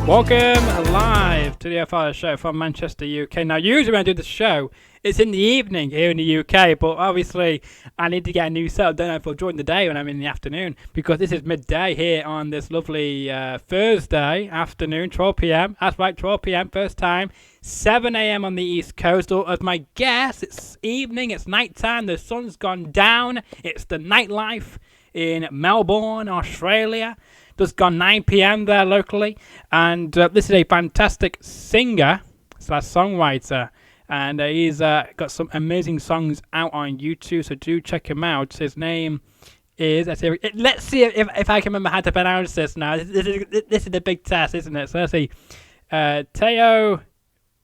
Welcome live to the Fowler show from Manchester, UK. Now, usually when I do the show, it's in the evening here in the UK, but obviously I need to get a new setup, don't I, for during the day when I'm in the afternoon, because this is midday here on this lovely Thursday afternoon, 12 p.m. That's right, 12 p.m. first time, 7 a.m. on the East Coast. Or as my guess, it's evening, it's nighttime, the sun's gone down, it's the nightlife in Melbourne, Australia. Just gone 9 p.m. there locally, and this is a fantastic singer / songwriter, and he's got some amazing songs out on YouTube, so do check him out. His name is, let's see if I can remember how to pronounce this now. This is the big test, isn't it? So let's see. Teo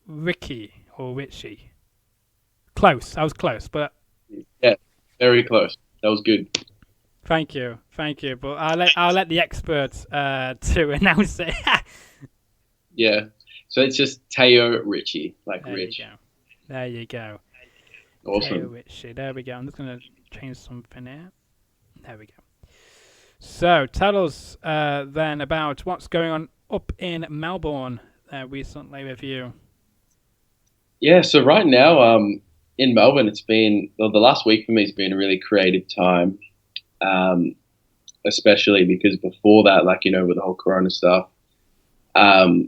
Ricci, or Ricci. Close, I was close, but... Yeah, very close. That was good. Thank you. But I'll let the experts to announce it. Yeah. So it's just Teo Ricci, like there Rich. There you go. Awesome. Teo Ricci. There we go. I'm just gonna change something here. There we go. So tell us then about what's going on up in Melbourne recently with you. Yeah. So right now, in Melbourne, it's been the last week for me has been a really creative time. Especially because before that, like, you know, with the whole Corona stuff, I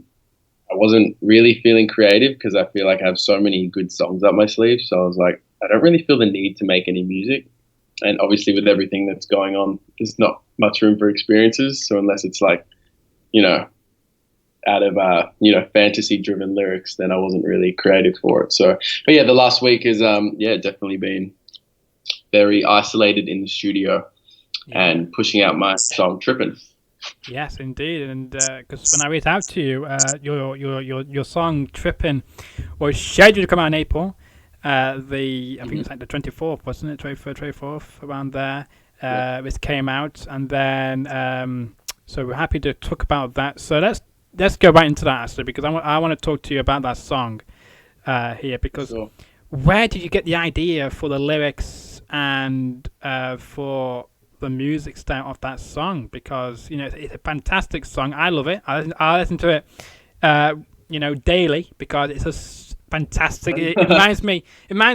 wasn't really feeling creative because I feel like I have so many good songs up my sleeve. So I was like, I don't really feel the need to make any music. And obviously with everything that's going on, there's not much room for experiences. So unless it's like, you know, out of, fantasy driven lyrics, then I wasn't really creative for it. So, but yeah, the last week has, definitely been very isolated in the studio. Yeah. And pushing out my song "Trippin'." Yes, indeed, and because when I reached out to you, your song "Trippin'" was scheduled to come out in April. I think it's like the 24th, wasn't it? 24th, around there. It came out, and then so we're happy to talk about that. So let's go right into that actually, because I want to talk to you about that song here, because sure. Where did you get the idea for the lyrics and for the music style of that song? Because, you know, it's a fantastic song. I love it. I listen to it, daily, because it's just fantastic. It reminds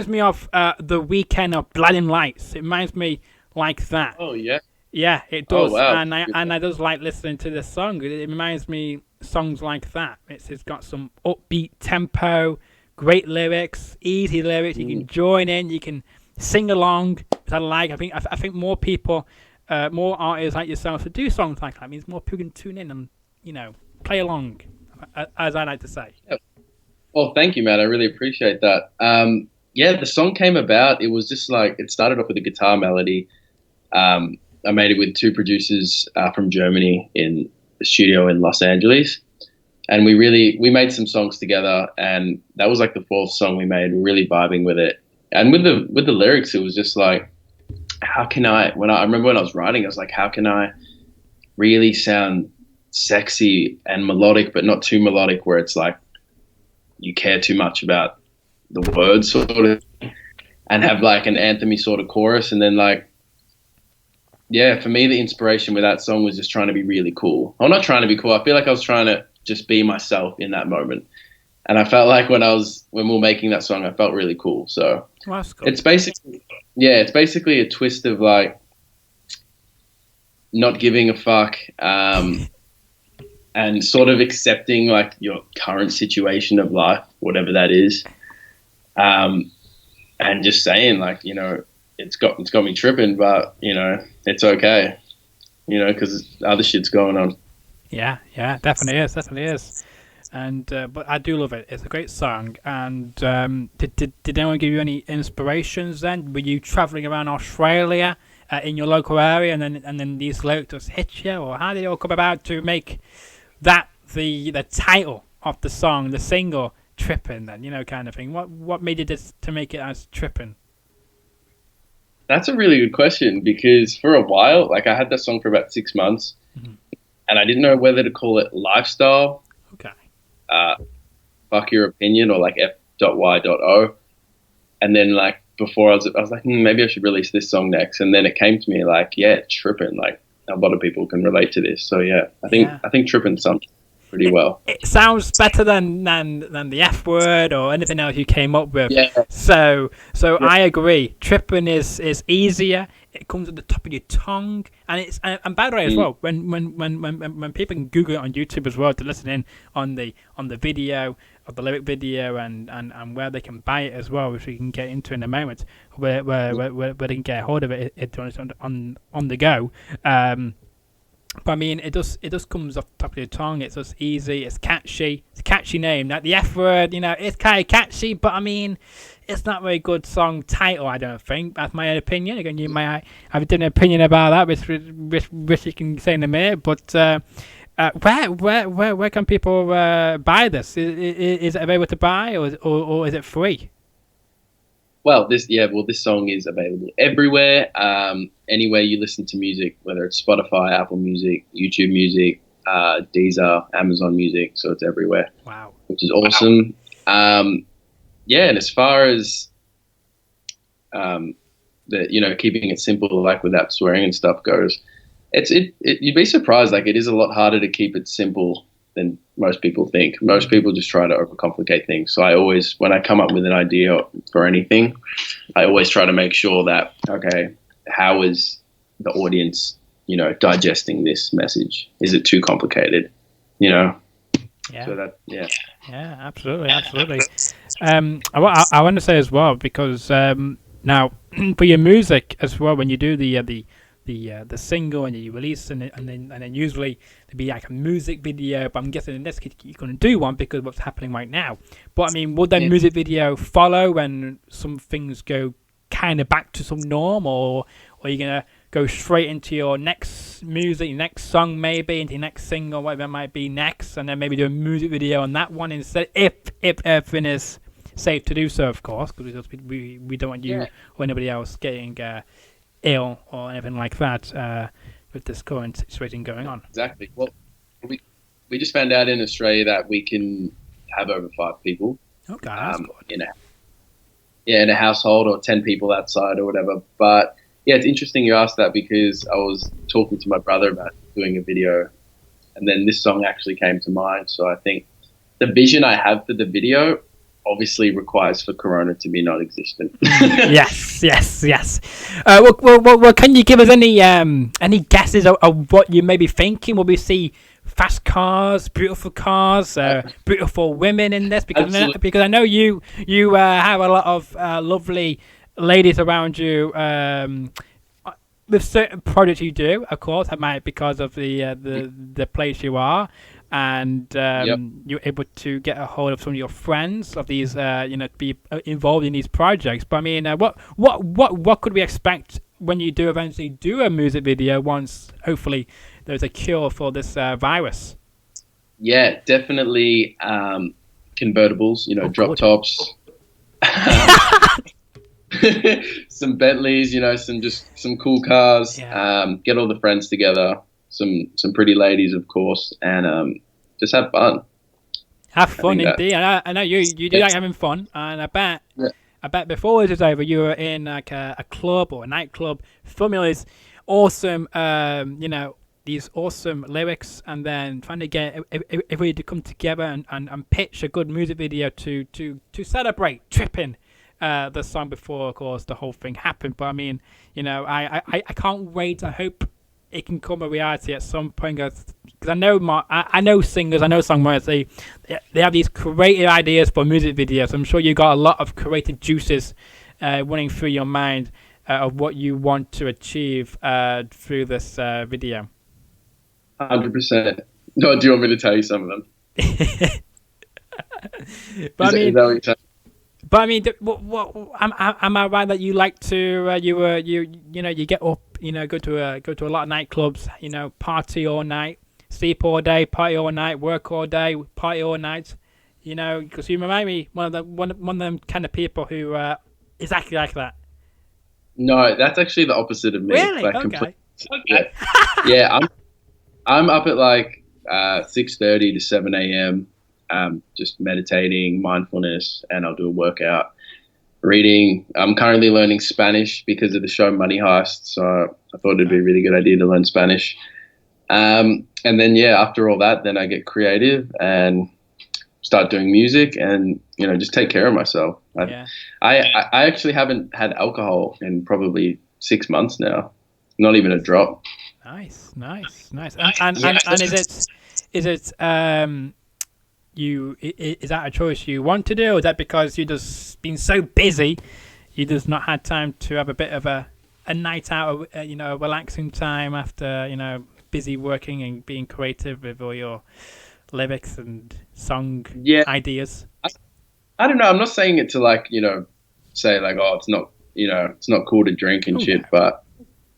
me of The Weekend of Blinding Lights. It reminds me like that. Oh yeah. Yeah, it does. Oh, wow. And I just like listening to this song. It reminds me songs like that. It's got some upbeat tempo, great lyrics, easy lyrics. You can join in. You can sing along. I think more people, more artists like yourself to do songs like that. It means more people can tune in and, you know, play along, as I like to say. Yeah. Well, thank you, man. I really appreciate that. The song came about. It was just like, it started off with a guitar melody. I made it with two producers from Germany in the studio in Los Angeles. And we made some songs together, and that was like the fourth song we made. We're really vibing with it. And with the lyrics, it was just like, I remember when I was writing, I was like, how can I really sound sexy and melodic, but not too melodic where it's like you care too much about the words sort of, and have like an anthem-y sort of chorus. And then like, yeah, for me, the inspiration with that song was just trying to be really cool. I'm not trying to be cool. I feel like I was trying to just be myself in that moment. And I felt like when we were making that song, I felt really cool. So that's cool. It's basically a twist of like not giving a fuck, and sort of accepting like your current situation of life, whatever that is, and just saying like, you know, it's got me tripping, but you know, it's okay, you know, because other shit's going on. Yeah, definitely is. And but I do love it. It's a great song. And did anyone give you any inspirations then? Were you traveling around Australia in your local area, and then these lyrics just hit you, or how did it all come about to make that the title of the song, the single, "Trippin'"? Then, you know, kind of thing. What made you to make it as "Trippin'"? That's a really good question, because for a while, like I had that song for about 6 months, and I didn't know whether to call it lifestyle. Okay. Fuck your opinion, or like F.Y.O. And then like before I was like, maybe I should release this song next. And then it came to me like, yeah, tripping. Like a lot of people can relate to this. So yeah, I think tripping something. pretty well. It sounds better than the F word or anything else you came up with. Yeah, So yeah, I agree. Tripping is easier. It comes at the top of your tongue, and it's and by the way as mm, well, when people can Google it on YouTube as well to listen in on the video of the lyric video and where they can buy it as well, which we can get into in a moment, where they can get a hold of it on the go. But I mean, it just comes off the top of your tongue. It's just easy. It's catchy. It's a catchy name. Like the F word, it's kind of catchy, but I mean, it's not a very good song title. I don't think. That's my own opinion. Again, you might have a different opinion about that, which you can say in a minute. But where can people buy this? Is it available to buy, or is it free? This song is available everywhere. Anywhere you listen to music, whether it's Spotify, Apple Music, YouTube Music, Deezer, Amazon Music, so it's everywhere. Wow. Which is awesome. And as far as keeping it simple, like without swearing and stuff goes, you'd be surprised. Like, it is a lot harder to keep it simple than most people think. Most people just try to overcomplicate things. So when I come up with an idea for anything, I always try to make sure that, okay, how is the audience, digesting this message? Is it too complicated? Yeah. So Yeah, absolutely. I want to say as well, because now for your music as well, when you do the single and you release and then usually there'd be like a music video, but I'm guessing in this case you're going to do one because of what's happening right now. But I mean, would that music video follow when some things go kind of back to some norm, or are you going to go straight into your next music, your next song, maybe into your next single, whatever it might be next, and then maybe do a music video on that one instead, if everything is safe to do so, of course, because we don't want you or anybody else getting ill or anything like that with this current situation going on. Exactly. Well, we just found out in Australia that we can have over 5 people. Okay, that's good. In a household, or 10 people outside or whatever. But yeah, it's interesting you asked that, because I was talking to my brother about doing a video, and then this song actually came to mind. So I think the vision I have for the video obviously requires for Corona to be non-existent. Yes. Well, can you give us any guesses of what you may be thinking? Will we see fast cars, beautiful cars, beautiful women in this? Because I know you have a lot of lovely ladies around you. With certain projects you do, of course, that might because of the place you are. And you're able to get a hold of some of your friends of these, to be involved in these projects. But I mean, what could we expect when you do eventually do a music video once, hopefully, there's a cure for this virus? Yeah, definitely convertibles. Drop tops, some Bentleys. Some cool cars. Yeah. Get all the friends together. Some pretty ladies, of course, and just have fun. Have fun indeed. I know you do like having fun, and I bet before this is over, you were in like a club or a nightclub, filming these awesome, these awesome lyrics, and then trying to get everybody to come together and pitch a good music video to celebrate Tripping, the song before, of course, the whole thing happened. But I mean, I can't wait. I hope it can come a reality at some point, because I know singers, I know songwriters, they have these creative ideas for music videos. I'm sure you got a lot of creative juices running through your mind of what you want to achieve through this video. 100%. No, do you want me to tell you some of them? But is that what you're saying? But I mean, am I right that you like to you get up, go to a lot of nightclubs, party all night, sleep all day, party all night, work all day, party all night, because you remind me one of them kind of people who is exactly like that. No, that's actually the opposite of me. Really? Like, okay. Yeah, I'm up at like 6:30 to 7 a.m. Just meditating, mindfulness, and I'll do a workout. Reading. I'm currently learning Spanish because of the show Money Heist, so I thought it'd be a really good idea to learn Spanish. And and then yeah, after all that, then I get creative and start doing music, and just take care of myself. Yeah. I actually haven't had alcohol in probably 6 months now, not even a drop. Nice, nice, nice. And is it is that a choice you want to do, or is that because you just been so busy you just not had time to have a bit of a night out, a relaxing time after busy working and being creative with all your lyrics and song Yeah, ideas? I don't know. I'm not saying it to like say like, oh, it's not cool to drink and Oh no. shit, but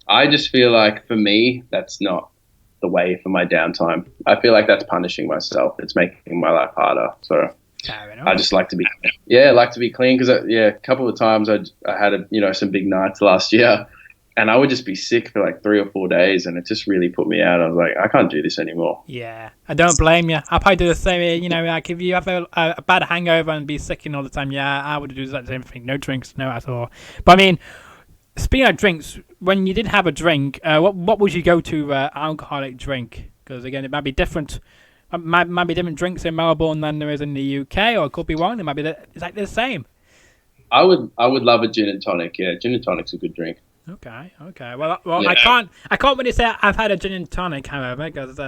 I just feel like for me that's not the way for my downtime. I feel like that's punishing myself. It's making my life harder. So Fair I enough. just like to be, yeah, like to be clean because yeah, a couple of times I had some big nights last year, and I would just be sick for like 3 or 4 days, and it just really put me out. I was like, I can't do this anymore. Yeah, I don't blame you. I probably do the same. Like if you have a bad hangover and be sick all the time, yeah, I would do the same thing. No drinks, no at all. But I mean, speaking of drinks, when you did have a drink, what would you go to alcoholic drink? Because again, it might be different. Might be different drinks in Melbourne than there is in the UK, or it could be wrong. It might be exactly the same. I would love a gin and tonic. Yeah, gin and tonic's a good drink. Okay, okay. Well, Yeah. I can't really say I've had a gin and tonic, however, because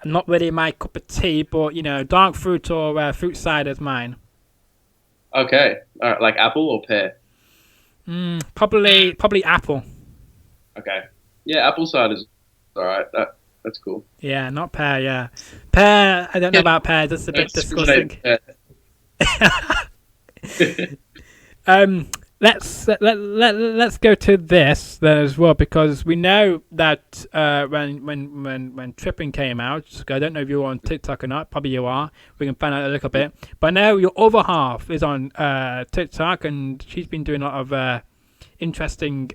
not really my cup of tea. But dark fruit or fruit cider is mine. Okay. All right, like apple or pear? Probably apple. Okay. Yeah, apple cider's all right. That's cool. Yeah, not pear. Yeah, pear. I don't know Yeah, about pears. That's a bit disgusting. pear. Um, let's go to this then as well, because we know that when tripping came out, I don't know if you're on TikTok or not. Probably you are. We can find out a little bit. But now your other half is on TikTok, and she's been doing a lot of interesting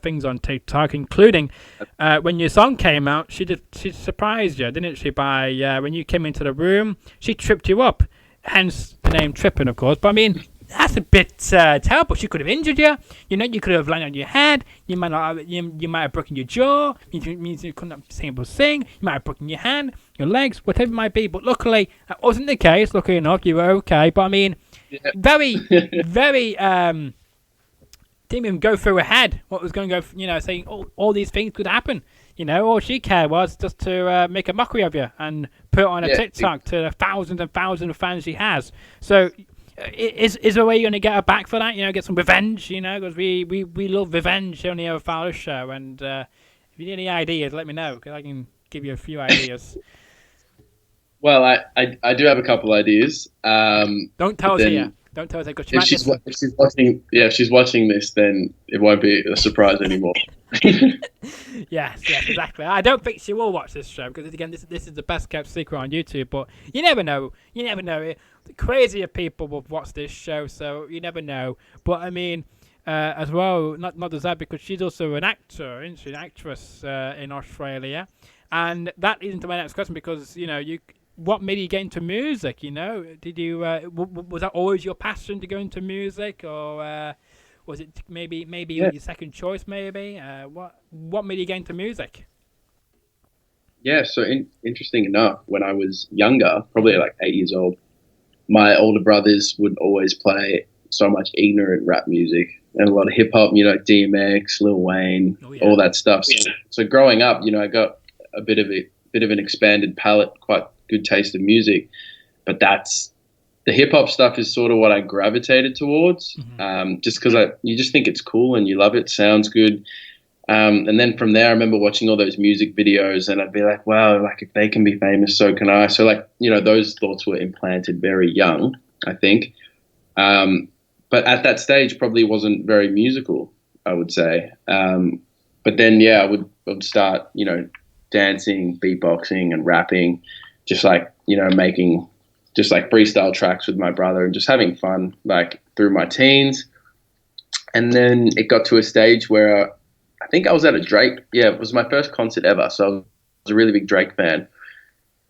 things on TikTok, including when your song came out. She surprised you, didn't she? By when you came into the room, she tripped you up. Hence the name Tripping, of course. But I mean, that's a bit terrible. She could have injured you. You could have landed on your head. You might not. You might have broken your jaw. Means you couldn't sing. You might have broken your hand, your legs, whatever it might be. But luckily, that wasn't the case. Luckily enough, you were okay. But I mean, Yeah. very, very. Didn't even go through her head what was going to go. Saying all these things could happen. All she cared was just to make a mockery of you and put it on a Yeah. TikTok to the thousands and thousands of fans she has. So, is there a way you're going to get her back for that? Get some revenge. Because we love revenge on the Fowler show. And if you need any ideas, let me know, because I can give you a few ideas. Well, I do have a couple ideas. Don't tell but us then here. Don't tell us here, because she might listen. if she's watching, yeah, if she's watching this, then it won't be a surprise anymore. Yes, exactly. I don't think she will watch this show because again, this is the best kept secret on YouTube. But you never know. You never know. Crazier people will watch this show, so you never know. But I mean, as well, not just that, because she's also an actor, isn't she? An actress in Australia, and that leads into my next question because what made you get into music? Did you was that always your passion to go into music, or was it maybe Yeah. your second choice? Maybe what made you get into music? Yeah. So interesting enough, when I was younger, probably like 8 years old, my older brothers would always play so much ignorant rap music and a lot of hip hop. Like DMX, Lil Wayne, Oh yeah, all that stuff. So growing up, I got a bit of an expanded palette, quite good taste of music, but that's the hip hop stuff is sort of what I gravitated towards, just because you just think it's cool and you love it, sounds good. And then from there, I remember watching all those music videos, and I'd be like, wow, like if they can be famous, so can I. So like those thoughts were implanted very young, I think. But at that stage, probably wasn't very musical, I would say. But then yeah, I would start dancing, beatboxing, and rapping, just like making just like freestyle tracks with my brother and just having fun like through my teens. And then it got to a stage where I think I was at a Drake. Yeah, it was my first concert ever. So I was a really big Drake fan.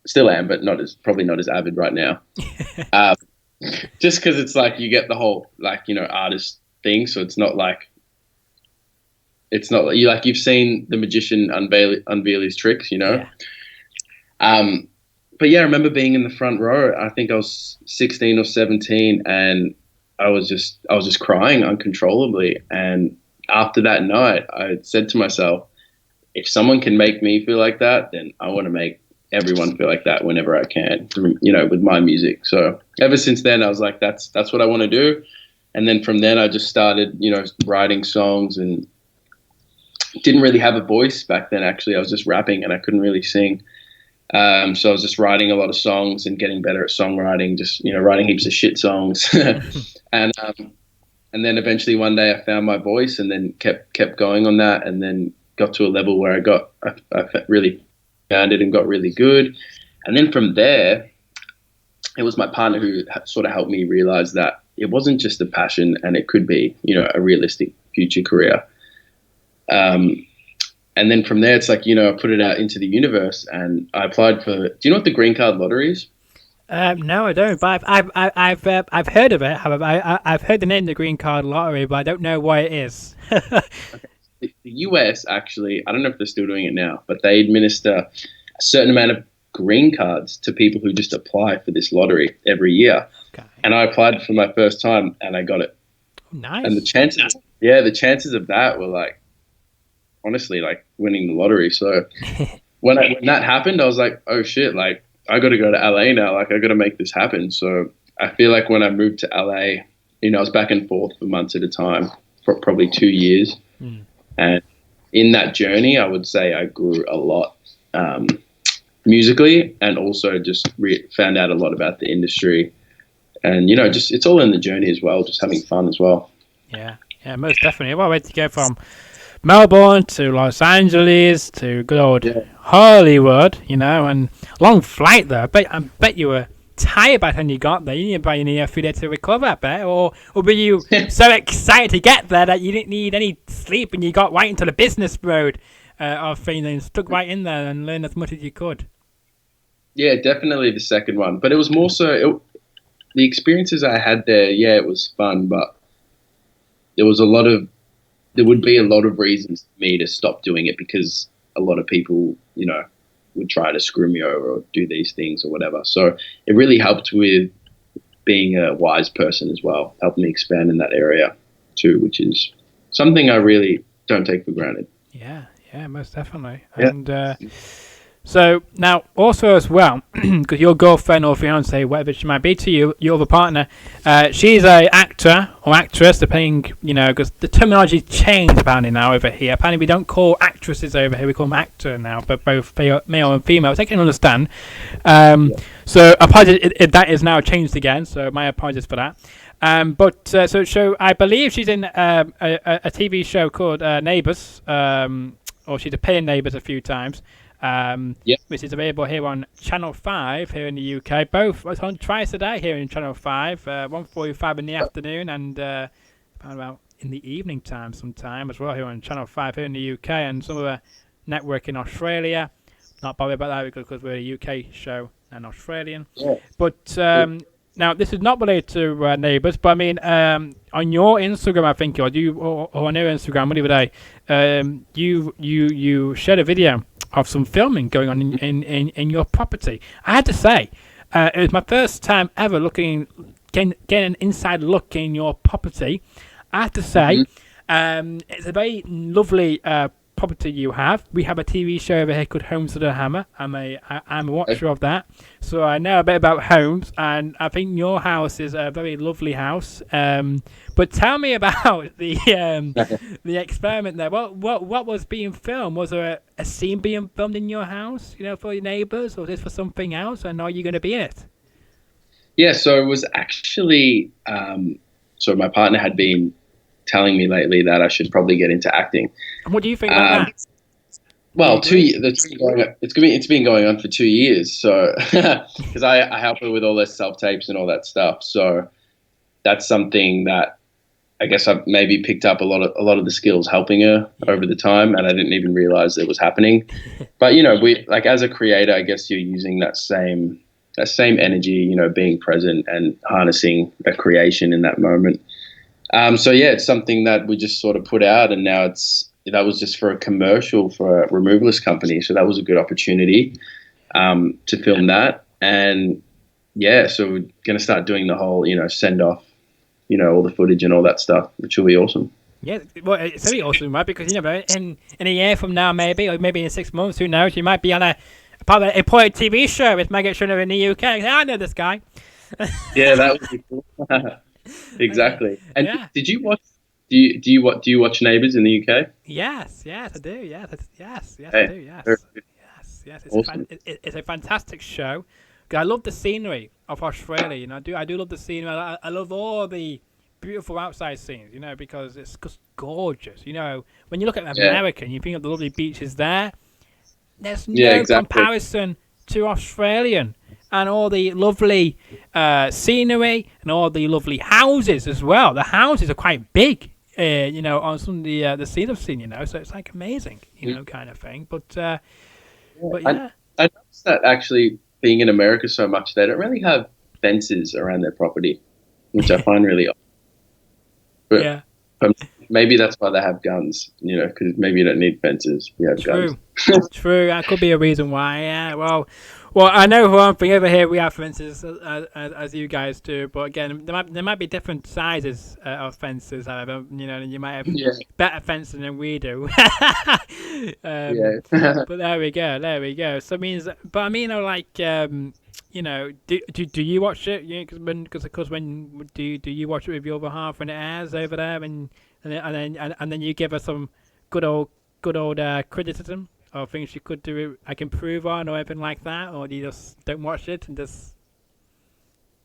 Still am, but probably not as avid right now. Um, just because it's like you get the whole like artist thing. So it's not like you've seen the magician unveil his tricks. yeah. Um, but yeah, I remember being in the front row. I think I was 16 or 17, and I was just crying uncontrollably. And after that night, I said to myself, if someone can make me feel like that, then I want to make everyone feel like that whenever I can, with my music. So ever since then, I was like, that's what I want to do. And then from then, I just started, writing songs, and didn't really have a voice back then. Actually, I was just rapping, and I couldn't really sing. So I was just writing a lot of songs and getting better at songwriting, just writing heaps of shit songs, and and then eventually one day I found my voice, and then kept going on that, and then got to a level where I really found it and got really good, and then from there it was my partner who sort of helped me realize that it wasn't just a passion, and it could be a realistic future career. Um, and then from there, it's like, I put it out into the universe, and I applied for. Do you know what the green card lottery is? No, I don't. But I've heard of it. However, I've heard the name, the Green Card Lottery, but I don't know what it is. The US actually, I don't know if they're still doing it now, but they administer a certain amount of green cards to people who just apply for this lottery every year. Okay. And I applied for my first time, and I got it. Oh, nice. And the chances of that were like, honestly, like winning the lottery. So when that happened, I was like, oh shit, like I got to go to LA now. Like I got to make this happen. So I feel like when I moved to LA, I was back and forth for months at a time for probably 2 years. Mm. And in that journey, I would say I grew a lot musically, and also just found out a lot about the industry. And, just it's all in the journey as well, just having fun as well. Yeah, most definitely. What a way to go from Melbourne to Los Angeles to good old Hollywood, and long flight there. I bet you were tired by the time you got there. You needed about a few days to recover, I bet. Or were you so excited to get there that you didn't need any sleep and you got right into the business mode of things and stuck right in there and learned as much as you could? Yeah, definitely the second one. But it was more so the experiences I had there. Yeah, it was fun, but there would be a lot of reasons for me to stop doing it, because a lot of people, would try to screw me over or do these things or whatever. So it really helped with being a wise person as well, helped me expand in that area too, which is something I really don't take for granted. Yeah, most definitely. Yeah. And so now also as well, because your girlfriend or fiance, whatever she might be to you, your other partner, she's a actor or actress, depending, because the terminology changed apparently now over here. Apparently we don't call actresses over here, we call them actor now, but both male and female, which I can understand. So apologies if that is now changed again, so my apologies for that. So I believe she's in a TV show called Neighbours, or she's appeared in Neighbours a few times. Which is available here on Channel 5 here in the UK. Both it's on twice a day here in Channel 5, 1:45 in the afternoon and about in the evening time sometime as well here on Channel 5 here in the UK, and some of the network in Australia. Not bothered about that because we're a UK show and Australian. Yeah. But now this is not related to Neighbours, but I mean on your Instagram, I think, or on your Instagram, whatever day, you shared a video of some filming going on in your property. I had to say, it was my first time ever getting an inside look in your property. I have to say, it's a very lovely property you have. We have a TV show over here called Homes of the Hammer. I'm a watcher of that, so I know a bit about homes, and I think your house is a very lovely house. But tell me about the experiment there. What was being filmed? Was there a scene being filmed in your house, for your neighbours, or was this for something else? And are you going to be in it? Yeah, so it was actually. So my partner had been telling me lately that I should probably get into acting. And what do you think about that? Well, 2 years. It's been going on for 2 years. So because I help her with all her self tapes and all that stuff. So that's something that I guess I've maybe picked up a lot of the skills helping her over the time, and I didn't even realize it was happening. But we like as a creator, I guess you're using that same energy, being present and harnessing a creation in that moment. So yeah, it's something that we just sort of put out, and now that was just for a commercial for a removalist company. So that was a good opportunity. to film that. And yeah, so we're going to start doing the whole, send off, all the footage and all that stuff, which will be awesome. Yeah, well, it's really awesome, right? Because in a year from now, maybe, or maybe in 6 months, who knows? You might be on a part of an important TV show with Megan Trainor in the UK. I know this guy. Yeah, that would be cool. Exactly. And Yeah. did you watch? Do you watch Neighbours in the UK? Yes, I do. Yes, I Hey, do. Yes, very yes. awesome. It's a fantastic show. 'Cause I love the scenery of Australia. I do love the scenery. I love all the beautiful outside scenes. Because it's just gorgeous. When you look at Yeah, America and you think of the lovely beaches there, there's yeah, no exactly. comparison to Australian and all the lovely scenery and all the lovely houses as well. The houses are quite big, on some of the scenes I've seen, so it's like amazing, kind of thing. But I, yeah, I noticed that actually being in America so much, they don't really have fences around their property, which I find really odd. But yeah, maybe that's why they have guns, because maybe you don't need fences. You have guns. true, true. That could be a reason why. Yeah, well, I know one thing over here we have fences as you guys do, but again, there might be different sizes of fences. However, you might have Yeah, better fencing than we do. yeah. But there we go. So it means, but I mean, do you watch it? Yeah, because of course, when do you watch it with your other half when it airs over there, and then you give us some good old criticism or things you could do I can improve on or anything like that, or do you just don't watch it and just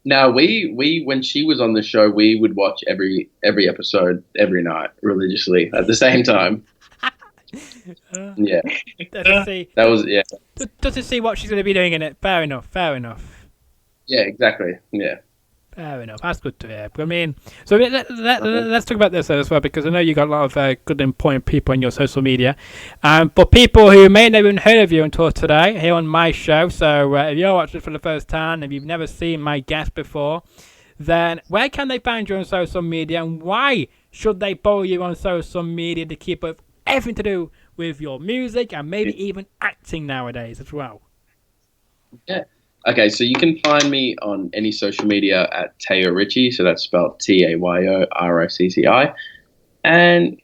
Now we when she was on the show, we would watch every episode every night religiously at the same time. uh, Yeah, just see that was yeah, just to see what she's going to be doing in it? Fair enough. Fair enough. yeah, exactly. Yeah. Fair enough. That's good to hear. But I mean, so let's talk about this as well, because I know you got a lot of good and important people on your social media. But people who may not even heard of you until today here on my show. So if you're watching for the first time, if you've never seen my guest before, then where can they find you on social media, and why should they follow you on social media to keep up everything to do with your music and maybe even acting nowadays as well? Yeah. Okay, so you can find me on any social media at Teo Ricci, so that's spelled TayoRocci. And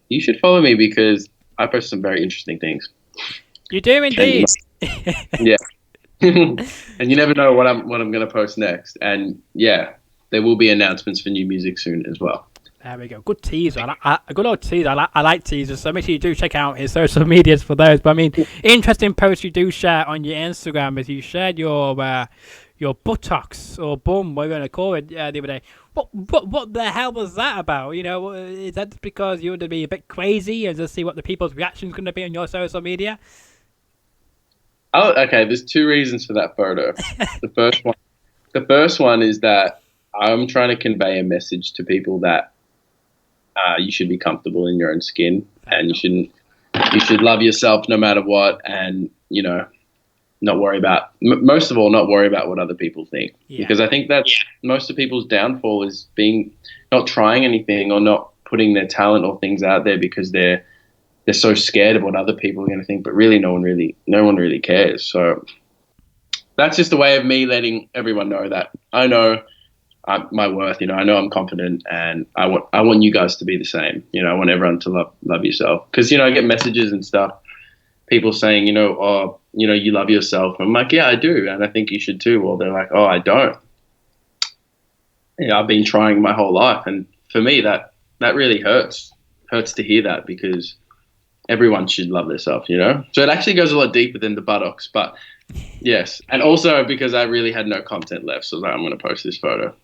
you should follow me because I post some very interesting things. You do indeed. Yeah. And you never know what I'm gonna post next. And yeah, there will be announcements for new music soon as well. There we go. Good teaser. A good old teaser. I like teasers, so make sure you do check out his social medias for those. But I mean, interesting posts you do share on your Instagram is you shared your buttocks or bum, whatever you want to call it, the other day. What the hell was that about? Is that just because you want to be a bit crazy and just see what the people's reaction's going to be on your social media? Oh, okay. There's two reasons for that photo. The first one is that I'm trying to convey a message to people that you should be comfortable in your own skin, and you should love yourself no matter what, and not worry about most of all not worry about what other people think, because I think that most of people's downfall is not trying anything or not putting their talent or things out there because they're so scared of what other people are going to think, but really no one really cares. So that's just a way of me letting everyone know that I know my worth. I know I'm confident, and I want you guys to be the same. I want everyone to love yourself, because I get messages and stuff, people saying, oh, you love yourself. I'm like, yeah, I do, and I think you should too. Or they're like, oh, I don't. I've been trying my whole life, and for me, that really hurts to hear that, because everyone should love themselves. So it actually goes a lot deeper than the buttocks, but. Yes, and also because I really had no content left, so I'm going to post this photo.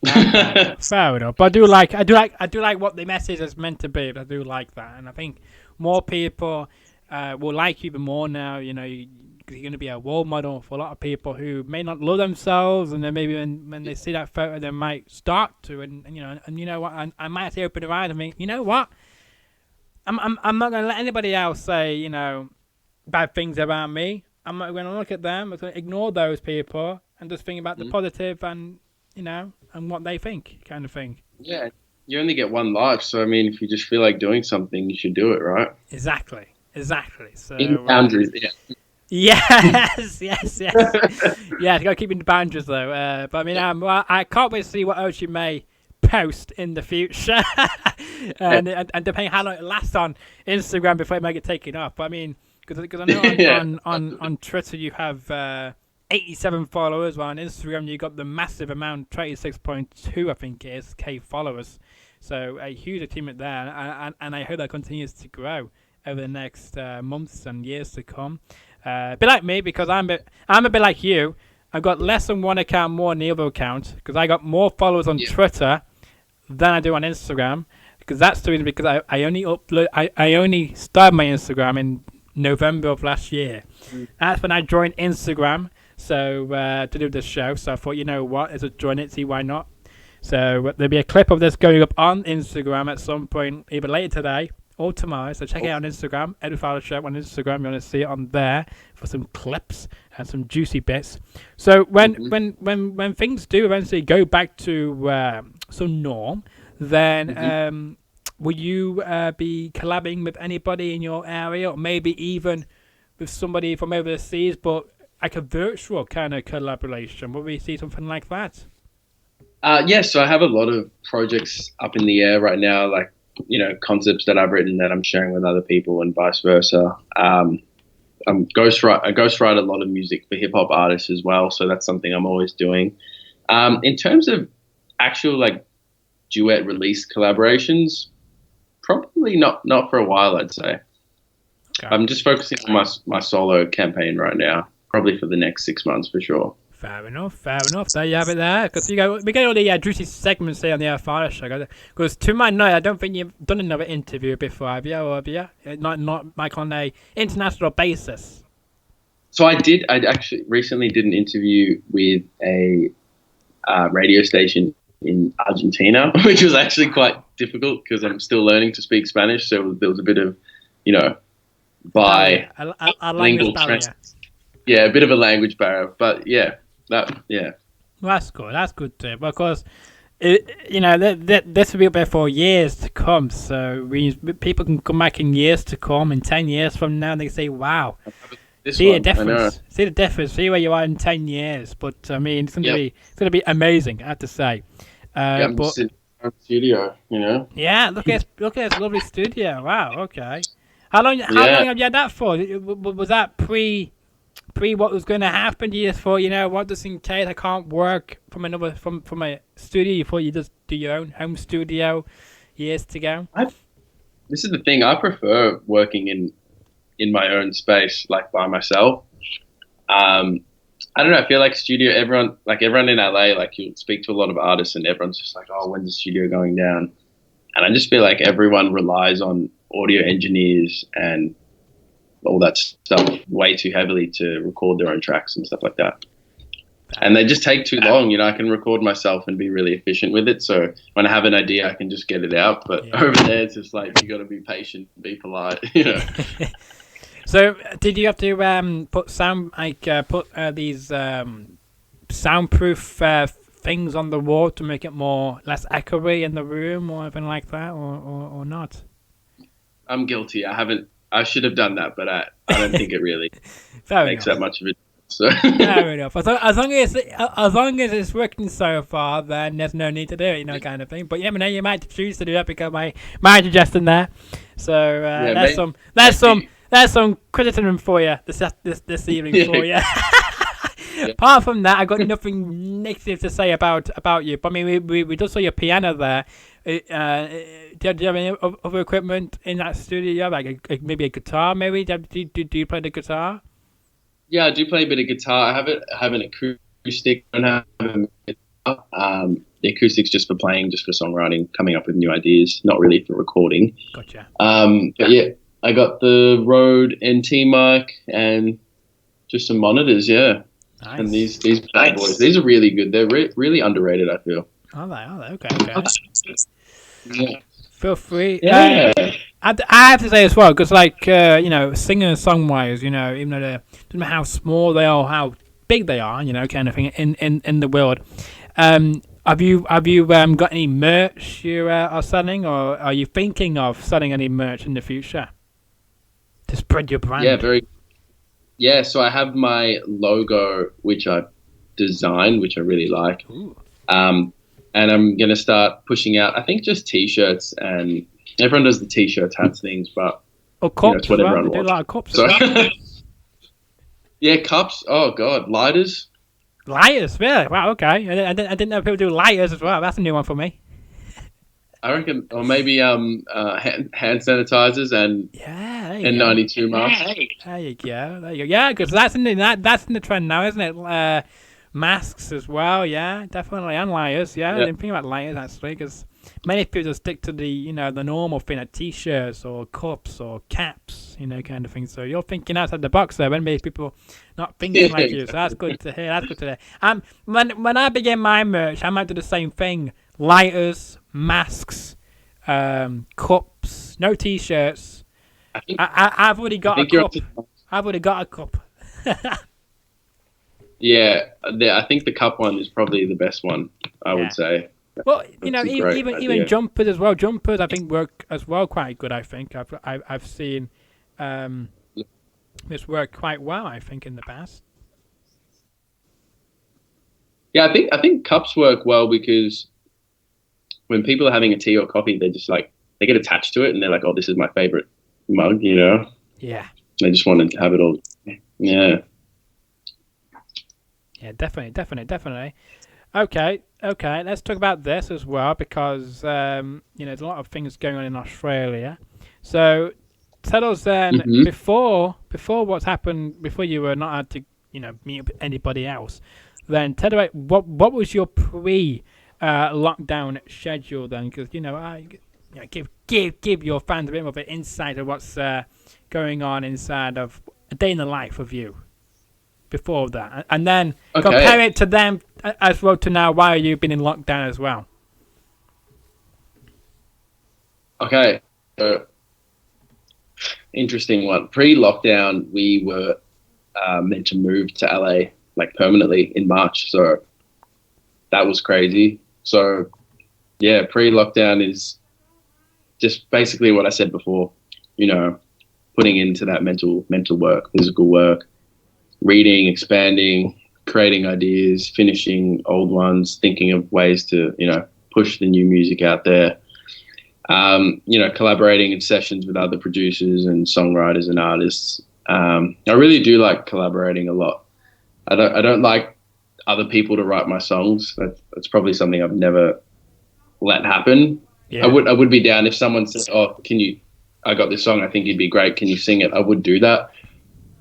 Fair enough. But I do like what the message is meant to be. I do like that, and I think more people will like you even more now. You're going to be a role model for a lot of people who may not love themselves, and then maybe when they see that photo, they might start to, and you know what, I might actually open their eyes and think, you know what, I'm not going to let anybody else say bad things about me. I'm not going to look at them. I'm going to ignore those people and just think about the positive and and what they think, kind of thing. Yeah, you only get one life, so I mean, if you just feel like doing something, you should do it, right? Exactly. So In boundaries, yeah. Yes, yes, yes. Yeah, you got to keep in the boundaries though. But I mean, well, I can't wait to see what else you may post in the future, and depending how long it lasts on Instagram before it may get taken off. But I mean, because I know Yeah. on Twitter you have 87 followers, while on Instagram you got the massive amount, 26.2 I think it is K followers. So a huge achievement there, and I hope that continues to grow over the next months and years to come. A bit like me because I'm a bit like you. I've got less than one account more than the other account because I got more followers on Yeah. Twitter than I do on Instagram. Because that's the reason because I only upload I only started my Instagram in November of last year. That's when I joined Instagram. So to do this show, so I thought, you know what, let's just join it, see why not. So there'll be a clip of this going up on Instagram at some point, either later today or tomorrow. So check it out on Instagram, Edu Fowler Show on Instagram. You want to see it on there for some clips and some juicy bits. So when things do eventually go back to some norm, then will you be collabing with anybody in your area, or maybe even with somebody from overseas, but like a virtual kind of collaboration? Will we see something like that? Yes, so I have a lot of projects up in the air right now, like, concepts that I've written that I'm sharing with other people and vice versa. I ghostwrite a lot of music for hip hop artists as well, so that's something I'm always doing. In terms of actual like duet release collaborations, probably not for a while, I'd say. Okay. I'm just focusing on my solo campaign right now, probably for the next 6 months for sure. Fair enough, fair enough. There you have it there. Because we get all the juicy segments here on the Fowler Show. Because to my knowledge, I don't think you've done another interview before, have you? Or have you? Not like on a international basis. So I did. I actually recently did an interview with a radio station in Argentina, which was actually quite difficult because I'm still learning to speak Spanish. So there was a bit of, you know, A language bilingual barrier. yeah, a bit of a language barrier. But yeah, yeah. Well, that's good. That's good too. Because this will be up there for years to come. So people can come back in years to come, in 10 years from now, and they say, "Wow, see the difference. See the difference. See where you are in 10 years." But I mean, it's gonna be amazing, I have to say. Yeah, I'm just sitting in the studio, Yeah, look at this lovely studio. Wow. Okay. How long have you had that for? Was that pre what was going to happen? You just thought, what, just in case I can't work from a studio, you thought you just do your own home studio years to go? This is the thing. I prefer working in my own space, like by myself. I don't know. I feel like everyone in LA, like you speak to a lot of artists and everyone's just like, oh, when's the studio going down? And I just feel like everyone relies on audio engineers and all that stuff way too heavily to record their own tracks and stuff like that. And they just take too long. I can record myself and be really efficient with it. So when I have an idea, I can just get it out. But over there, it's just like, you got to be patient, be polite, So did you have to put these soundproof things on the wall to make it less echoey in the room or anything like that, or not? I'm guilty. I should have done that, but I don't think it really makes that much of a difference. So. Fair enough. As long as it's working so far, then there's no need to do it, kind of thing. But you might choose to do that because my suggestion there. So there's some criticism for you this evening for you. Apart from that, I got nothing negative to say about you. But I mean, we just saw your piano there. Do you have any other equipment in that studio? Like maybe a guitar, maybe? Do you play the guitar? Yeah, I do play a bit of guitar. I have an acoustic. I don't have a guitar. The acoustic's just for playing, just for songwriting, coming up with new ideas, not really for recording. Gotcha. But yeah, I got the Rode NT mic and just some monitors, yeah. Nice. And these bad boys, these are really good. They're really underrated, I feel. Are they? Okay. Yeah. Feel free. Yeah. I have to say as well, because singer and songwriters, even though they don't know how small they are, how big they are, kind of thing in the world. Have you got any merch you are selling, or are you thinking of selling any merch in the future to spread your brand? Yeah, Yeah, so I have my logo, which I designed, which I really like. Ooh. Um, and I'm gonna start pushing out. I think just t-shirts, and everyone does the t-shirts, hats, things, but Or it's cups as what well. everyone They do a wants. lot of cups as So well. yeah, cups. Oh God, lighters. Lighters, really? Wow, okay. I didn't know people do lighters as well. That's a new one for me. I reckon, or maybe hand sanitizers and Yeah, there you go. N92 masks. There you go. There you go. Yeah, because that's in the trend now, isn't it? Masks as well. Yeah, definitely. And lighters. Yeah, I Yeah, didn't think about lighters actually, because many people stick to the the normal thing, like t-shirts or cups or caps, kind of thing. So you're thinking outside the box there. When many people not thinking yeah, like you. So that's exactly. good to hear. That's good to hear. When I begin my merch, I might do the same thing. Lighters, masks, cups, no t-shirts. I think I've already I got a think you're up cup. to. I've already got a cup. Yeah, I think the cup one is probably the best one. I would Yeah. say Well, that's a great even idea. jumpers as well. Jumpers I think work as well quite good. I think I've seen um, this work quite well. I think in the past. Yeah, I think cups work well because when people are having a tea or coffee, they're just like they get attached to it and they're like, "Oh, this is my favorite mug," you know. Yeah. They just wanted to have it all. Yeah. Yeah. Definitely. Okay. Okay. Let's talk about this as well because there's a lot of things going on in Australia. So tell us then hmm before what's happened before you were not had to meet up with anybody else. Then tell us what was your pre lockdown schedule then? Because give your fans a bit more of an insight of what's going on inside of a day in the life of you before that, and then compare Okay. it to them as well to now. Why you've been in lockdown as well? Okay. So interesting one. Pre-lockdown, we were meant to move to LA like permanently in March. So that was crazy. So yeah, pre-lockdown is just basically what I said before. You know, putting into that mental work, physical work, reading, expanding, creating ideas, finishing old ones, thinking of ways to push the new music out there. Collaborating in sessions with other producers and songwriters and artists. I really do like collaborating a lot. I don't like other people to write my songs. That's probably something I've never let happen. I Yeah, would I would be down if someone said, "Oh, can you? I got this song. I think you'd be great. Can you sing it?" I would do that,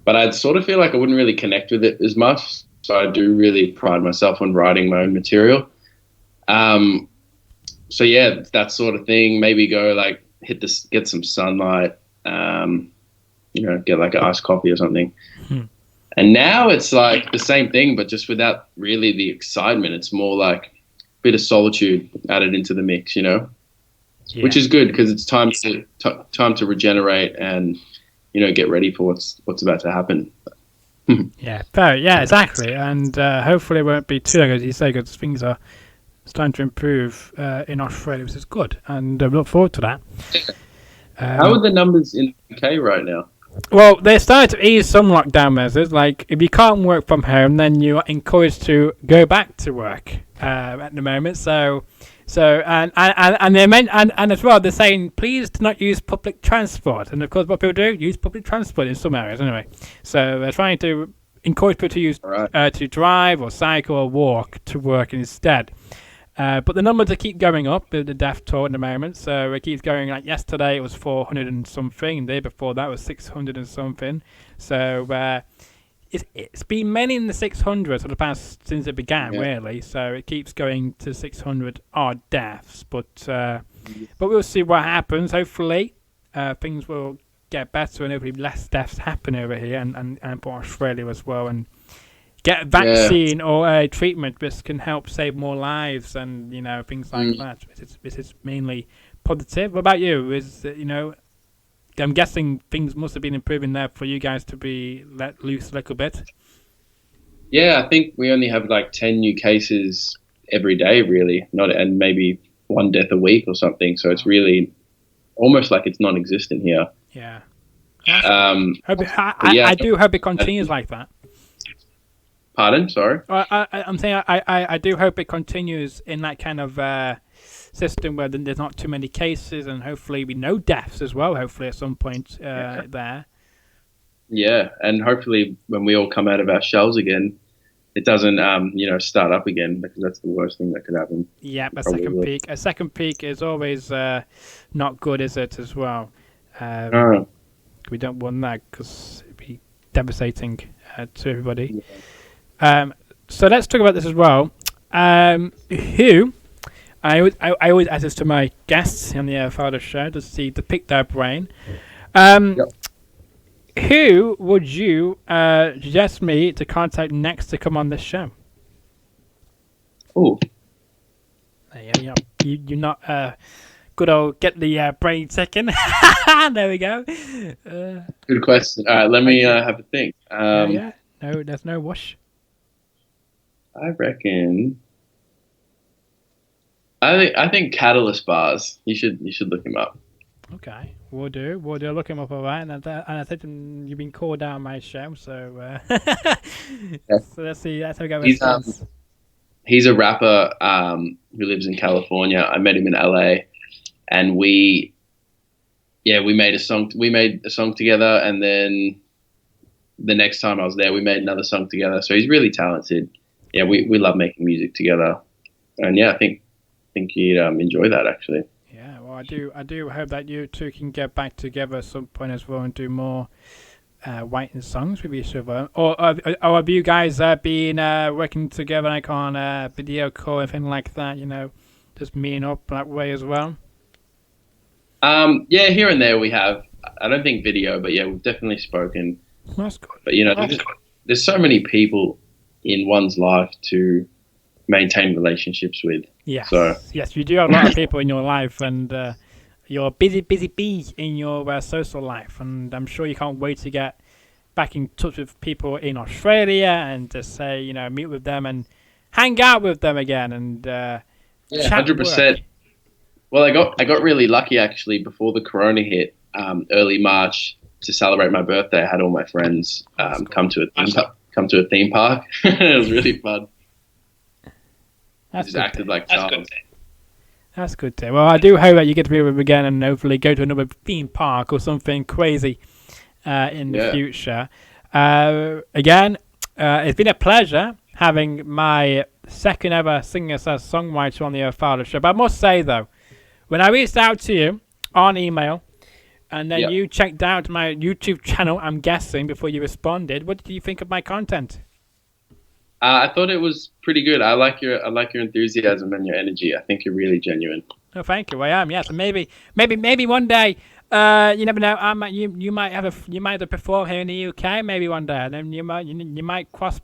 but I'd sort of feel like I wouldn't really connect with it as much. So I do really pride myself on writing my own material. Um, so yeah, that sort of thing. Maybe go like hit this, get some sunlight. Get like an iced coffee or something. Hmm. And now it's like the same thing, but just without really the excitement. It's more like a bit of solitude added into the mix, which yeah, is good because it's time to regenerate and get ready for what's about to happen. yeah. Fair, yeah, exactly. And hopefully it won't be too long, as you say, because things are starting to improve in Australia, which is good, and we look forward to that. How are Um, the numbers in the UK right now? Well, they started to ease some lockdown measures. Like, if you can't work from home, then you're encouraged to go back to work at the moment. And they meant and as well they're saying please do not use public transport. And of course, what people do use public transport in some areas anyway. So they're trying to encourage people to use All right. to drive or cycle or walk to work instead. But the numbers keep going up, the death toll at the moment. So it keeps going. Like yesterday, it was 400 and something. The day before that was 600 and something. So it's been many in the 600s for the past since it began, Yeah. really. So it keeps going to 600 odd deaths. But we'll see what happens. Hopefully, things will get better and hopefully less deaths happen over here and for Australia as well. And get a Yeah. vaccine or a treatment which can help save more lives and things like Mm. that. This is mainly positive. What about you? I'm guessing things must have been improving there for you guys to be let loose a little bit. Yeah, I think we only have like 10 new cases every day, really, not and maybe one death a week or something. So it's Wow. really almost like it's non-existent here. Yeah. Hope But yeah, I do hope it continues like that. pardon, sorry. I'm saying I do hope it continues in that kind of system where there's not too many cases and hopefully we no deaths as well. Hopefully at some point there. Yeah, and hopefully when we all come out of our shells again, it doesn't start up again, because that's the worst thing that could happen. Yeah, a Probably second will. peak. A second peak is always not good, is it? As well. Uh, We don't want that because it'd be devastating to everybody. yeah. So let's talk about this as well. Who I always ask this to my guests on the Fowler show to pick their brain. Yep. Who would you suggest me to contact next to come on this show? Oh, You're not good old get the brain ticking. There we go. good question. All right, let me have a think. Yeah. No, there's no whoosh. I reckon. I think Catalyst Bars. You should look him up. Okay, we'll do. Look him up, all right. And I think you've been called out on my show, so so let's see. That's how we go. He's a rapper who lives in California. I met him in LA, and we made a song. We made a song together, and then the next time I was there, we made another song together. So he's really talented. Yeah, we love making music together, and yeah, I think you'd enjoy that actually. Yeah, well, I do hope that you two can get back together at some point as well and do more writing songs with each other. Or have you guys been working together like on video call, anything like that? Just meeting up that way as well. Yeah, here and there we have. I don't think video, but yeah, we've definitely spoken. That's good. But there's so many people in one's life to maintain relationships with. Yes. So Yes, you do have a lot of people in your life, and you're a busy bee in your social life, and I'm sure you can't wait to get back in touch with people in Australia and to say, meet with them and hang out with them again and yeah, chat 100%. work. Well, I got really lucky actually before the corona hit, early March, to celebrate my birthday. I had all my friends come to a theme park. It was really fun. That's Just good. acted like Charles. That's good too. Well, I do hope that you get to be with them again and hopefully go to another theme park or something crazy in the future. Again, it's been a pleasure having my second ever singer-songwriter on the Fowler show. But I must say though, when I reached out to you on email, and then you checked out my YouTube channel, I'm guessing, before you responded, what did you think of my content? I thought it was pretty good. I like your enthusiasm and your energy. I think you're really genuine. Oh, thank you. I am. Yes, and maybe one day. You never know. You might have to perform here in the UK. Maybe one day, and then we might cross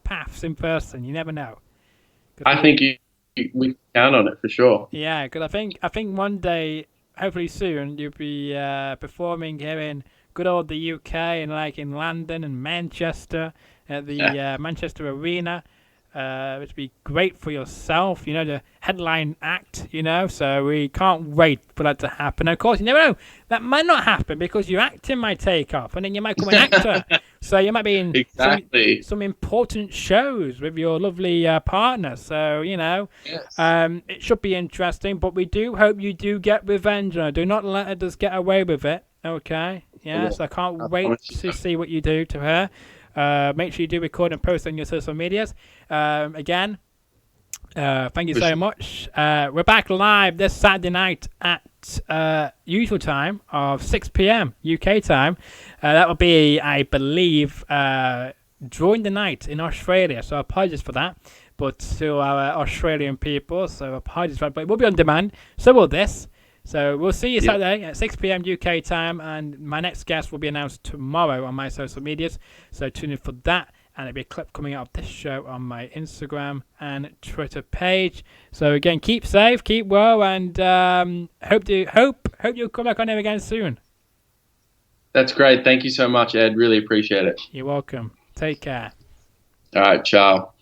paths in person. You never know. I think we count on it for sure. Yeah, because I think one day, hopefully soon, you'll be performing here in good old the UK and like in London and Manchester at the Manchester Arena. It would be great for yourself, the headline act, so we can't wait for that to happen. Of course, you never know, that might not happen because your acting might take off and then you might become an actor. So you might be in some important shows with your lovely partner. So, it should be interesting, but we do hope you do get revenge. Do not let her just get away with it, okay? Yes, I can't wait to see what you do to her. Make sure you do record and post on your social medias. Again, thank you so much. We're back live this Saturday night at usual time of 6 p.m. UK time. That will be, I believe, during the night in Australia. So apologies for that. But to our Australian people, so apologies for that. But it will be on demand. So will this. So we'll see you Saturday at 6 p.m. UK time, and my next guest will be announced tomorrow on my social medias. So tune in for that, and there'll be a clip coming out of this show on my Instagram and Twitter page. So again, keep safe, keep well, and hope you'll come back on here again soon. That's great. Thank you so much, Ed. Really appreciate it. You're welcome. Take care. All right, ciao.